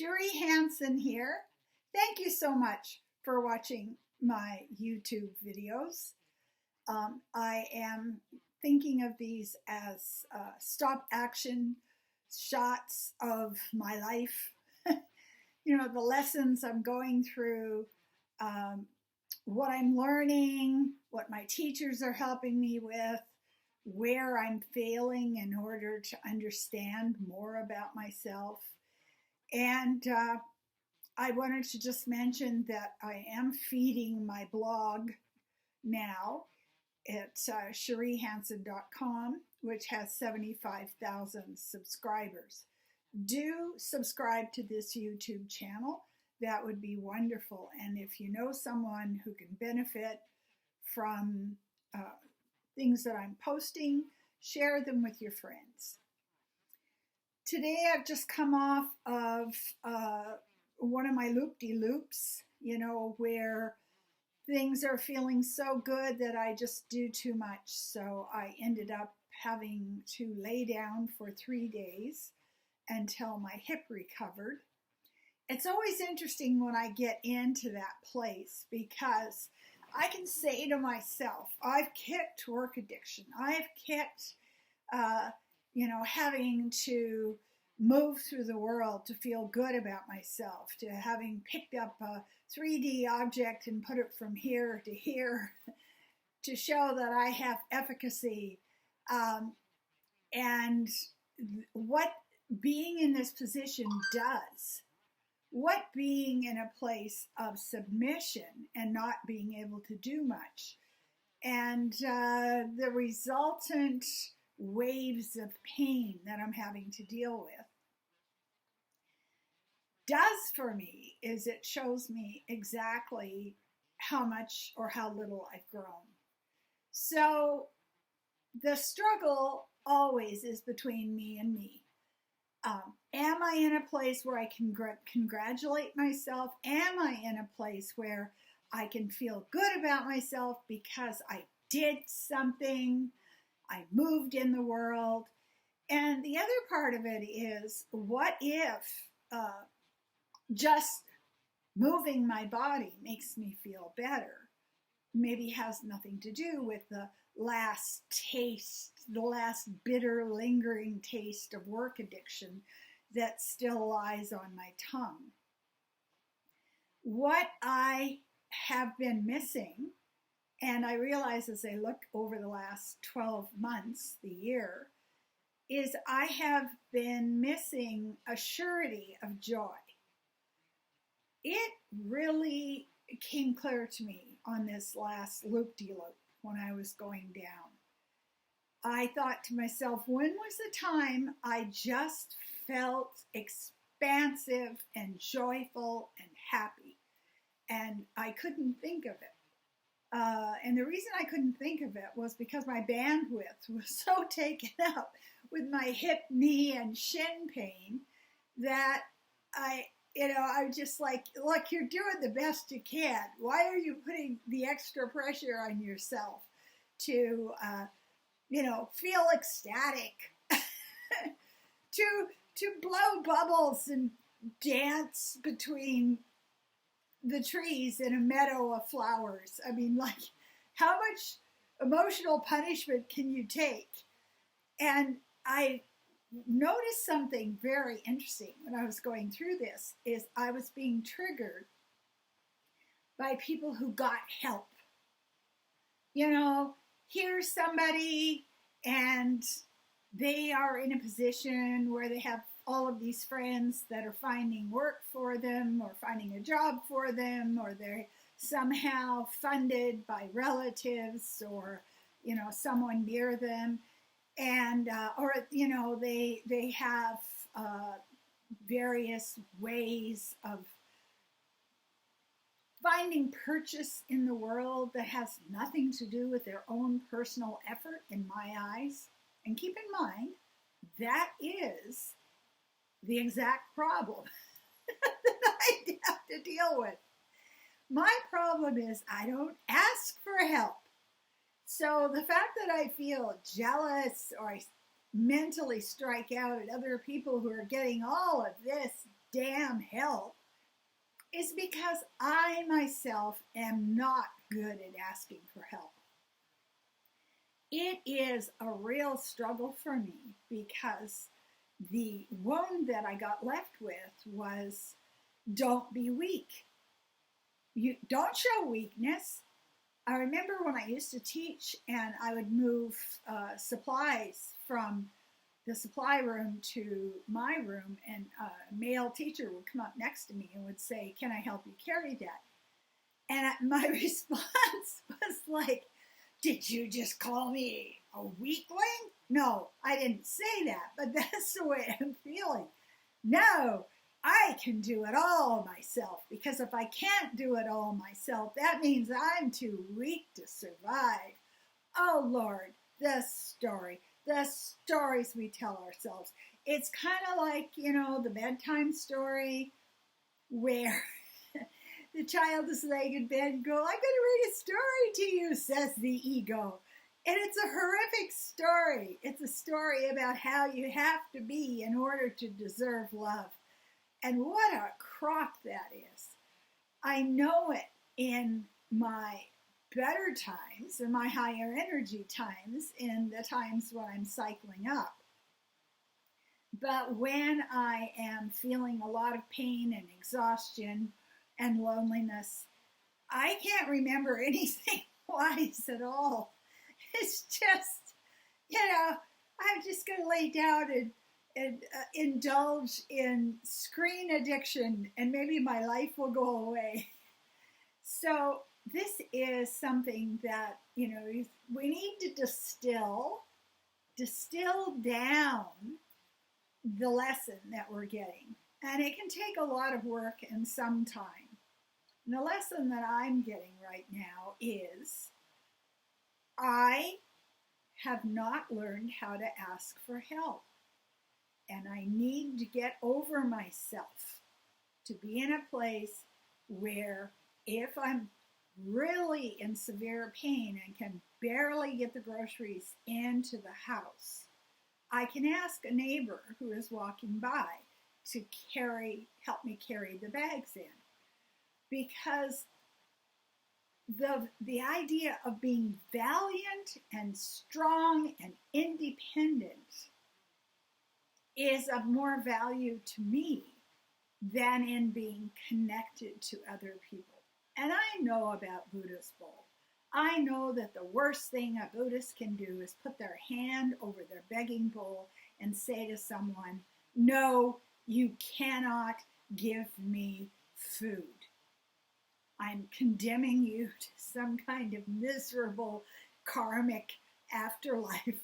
Cherie Hanson here. Thank you so much for watching my YouTube videos. I am thinking of these as stop action shots of my life. You know, the lessons I'm going through, what I'm learning, what my teachers are helping me with, where I'm failing in order to understand more about myself. And I wanted to just mention that I am feeding my blog now. It's cheriehanson.com, which has 75,000 subscribers. Do subscribe to this YouTube channel. That would be wonderful. And if you know someone who can benefit from things that I'm posting, share them with your friends. Today I've just come off of one of my loop-de-loops, you know, where things are feeling so good that I just do too much. So I ended up having to lay down for 3 days until my hip recovered. It's always interesting when I get into that place because I can say to myself, I've kicked work addiction. I've kicked, having to move through the world to feel good about myself, to having picked up a 3D object and put it from here to here to show that I have efficacy. And what being in this position does, what being in a place of submission and not being able to do much, and the resultant waves of pain that I'm having to deal with does for me is it shows me exactly how much or how little I've grown. So the struggle always is between me and me. Am I in a place where I can congratulate myself? Am I in a place where I can feel good about myself because I did something, I moved in the world? And the other part of it is, what if just moving my body makes me feel better? Maybe has nothing to do with the last taste, the last bitter, lingering taste of work addiction that still lies on my tongue. What I have been missing, and I realize as I look over the last 12 months, the year, is I have been missing a surety of joy. It really came clear to me on this last loop-de-loop when I was going down. I thought to myself, when was the time I just felt expansive and joyful and happy? And I couldn't think of it. And the reason I couldn't think of it was because my bandwidth was so taken up with my hip, knee, and shin pain that I was just like, look, you're doing the best you can. Why are you putting the extra pressure on yourself to, feel ecstatic, to blow bubbles and dance between the trees in a meadow of flowers? I mean, like, how much emotional punishment can you take? And I noticed something very interesting when I was going through this, is I was being triggered by people who got help. You know, here's somebody and they are in a position where they have all of these friends that are finding work for them or finding a job for them, or they're somehow funded by relatives or, someone near them. And, they have various ways of finding purchase in the world that has nothing to do with their own personal effort, in my eyes. And keep in mind, that is the exact problem that I have to deal with. My problem is I don't ask for help. So the fact that I feel jealous or I mentally strike out at other people who are getting all of this damn help is because I myself am not good at asking for help. It is a real struggle for me because the wound that I got left with was, don't be weak. You don't show weakness. I remember when I used to teach and I would move supplies from the supply room to my room, and a male teacher would come up next to me and would say, "Can I help you carry that?" And my response was like, "Did you just call me a weakling?" No, I didn't say that, but that's the way I'm feeling. No, I can do it all myself, because if I can't do it all myself, that means I'm too weak to survive. Oh Lord, the stories we tell ourselves. It's kind of like, the bedtime story where the child is laying in bed and go, "I'm going to read a story to you," says the ego. And it's a horrific story. It's a story about how you have to be in order to deserve love. And what a crock that is. I know it in my better times, in my higher energy times, in the times when I'm cycling up. But when I am feeling a lot of pain and exhaustion and loneliness, I can't remember anything wise at all. It's just, I'm just going to lay down and indulge in screen addiction, and maybe my life will go away. So this is something that, we need to distill down the lesson that we're getting. And it can take a lot of work and some time. And the lesson that I'm getting right now is I have not learned how to ask for help. And I need to get over myself to be in a place where if I'm really in severe pain and can barely get the groceries into the house, I can ask a neighbor who is walking by to help me carry the bags in. Because the idea of being valiant and strong and independent is of more value to me than in being connected to other people. And I know about Buddha's bowl. I know that the worst thing a Buddhist can do is put their hand over their begging bowl and say to someone, "No, you cannot give me food. I'm condemning you to some kind of miserable karmic afterlife."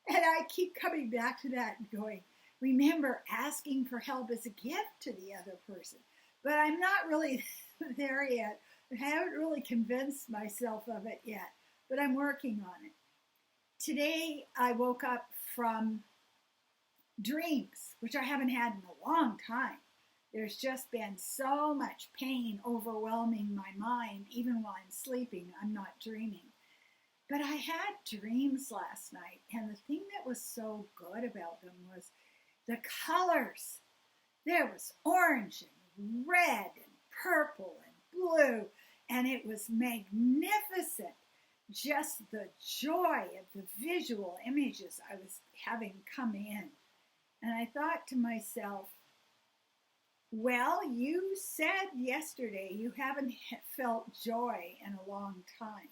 And I keep coming back to that and going, remember, asking for help is a gift to the other person. But I'm not really there yet. I haven't really convinced myself of it yet, but I'm working on it. Today, I woke up from dreams, which I haven't had in a long time. There's just been so much pain overwhelming my mind, even while I'm sleeping. I'm not dreaming. But I had dreams last night, and the thing that was so good about them was the colors. There was orange and red and purple and blue, and it was magnificent. Just the joy of the visual images I was having come in. And I thought to myself, well, you said yesterday you haven't felt joy in a long time.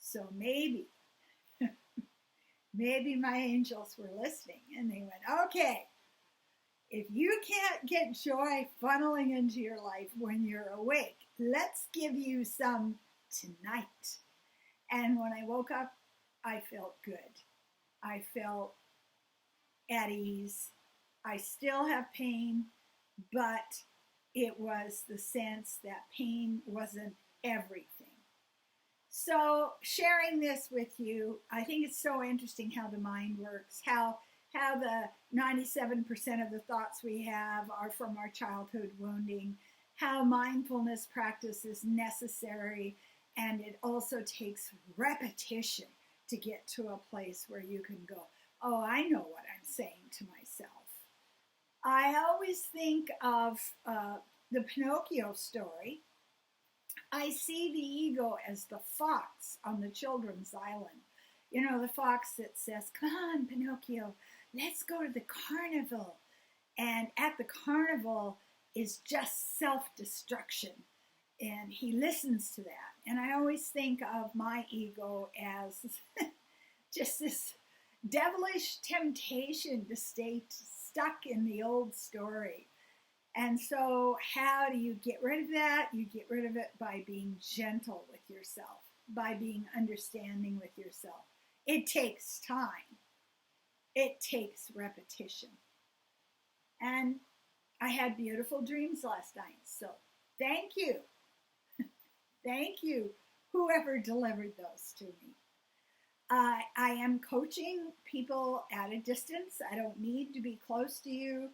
So maybe my angels were listening and they went, okay, if you can't get joy funneling into your life when you're awake, let's give you some tonight. And when I woke up, I felt good. I felt at ease. I still have pain, but it was the sense that pain wasn't everything. So sharing this with you, I think it's so interesting how the mind works, how the 97% of the thoughts we have are from our childhood wounding, how mindfulness practice is necessary, and it also takes repetition to get to a place where you can go, oh, I know what I'm saying to myself. I always think of the Pinocchio story. I see the ego as the fox on the children's island. You know, the fox that says, "Come on, Pinocchio, let's go to the carnival." And at the carnival is just self-destruction. And he listens to that. And I always think of my ego as just this devilish temptation to stay stuck in the old story. And so, how do you get rid of that? You get rid of it by being gentle with yourself, by being understanding with yourself. It takes time, it takes repetition. And I had beautiful dreams last night. So, thank you. Thank you, whoever delivered those to me. I am coaching people at a distance. I don't need to be close to you.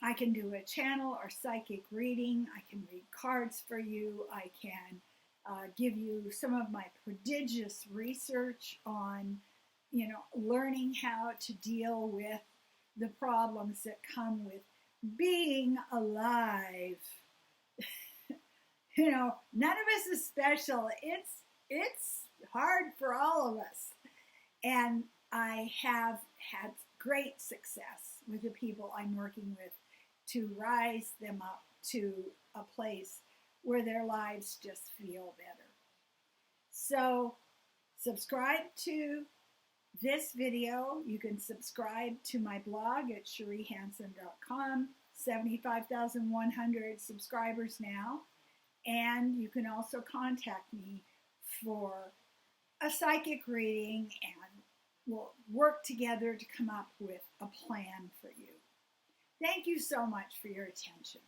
I can do a channel or psychic reading. I can read cards for you. I can give you some of my prodigious research on, learning how to deal with the problems that come with being alive. None of us is special. It's hard for all of us. And I have had great success with the people I'm working with to rise them up to a place where their lives just feel better. So subscribe to this video. You can subscribe to my blog at CherieHanson.com. 75,100 subscribers now. And you can also contact me for a psychic reading, and we'll work together to come up with a plan for you. Thank you so much for your attention.